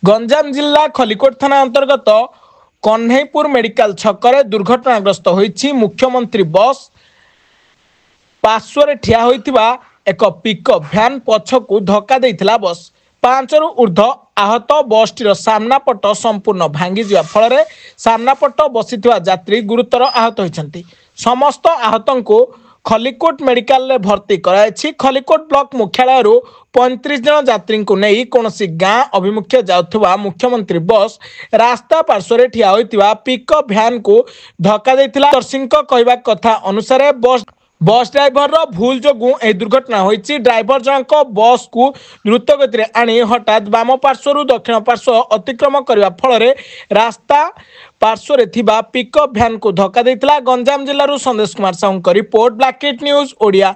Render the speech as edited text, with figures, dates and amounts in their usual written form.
गंजाम जिला खलिकोट थाना अंतर्गत कन्हैपुर मेडिकल छकरे दुर्घटनाग्रस्त होईछि मुख्यमंत्री बस पार्श्व ठिया होइथिबा एक पिकअप भ्यान पछकू धक्का देइथिला बस 5 रु ऊर्ध्व आहत बसटीर सामना पट संपूर्ण भांगी जिवा फल सामना पट बसिथिबा यात्री गुरुतर आहत होइछन्ति। समस्त आहतंकु खलिकोट मेडिकल रे भर्ती कराइछि। खलिकोट ब्लॉक मुख्यालय 35 जन यात्री को नहीं कोनोसी गाँ अभिमुखे जाउथुबा मुख्यमंत्री बस रास्ता पार्श्व ठिया होइथिबा पिकअप भ्यान को धक्का देइथिला। दर्शक कहबा कथा अनुसार बस ड्राइवर भूल जोगु ए दुर्घटना होइछि। ड्राइवर जनक बस को द्रुत गति में आनी हठात वाम पार्श्व दक्षिण पार्श्व अतिक्रम करने फल रास्ता पार्श्व थिबा पिकअप भ्यान को धक्का देइथिला। गंजाम जिल्लारू संदेश Kumar Sahu report black news Odia.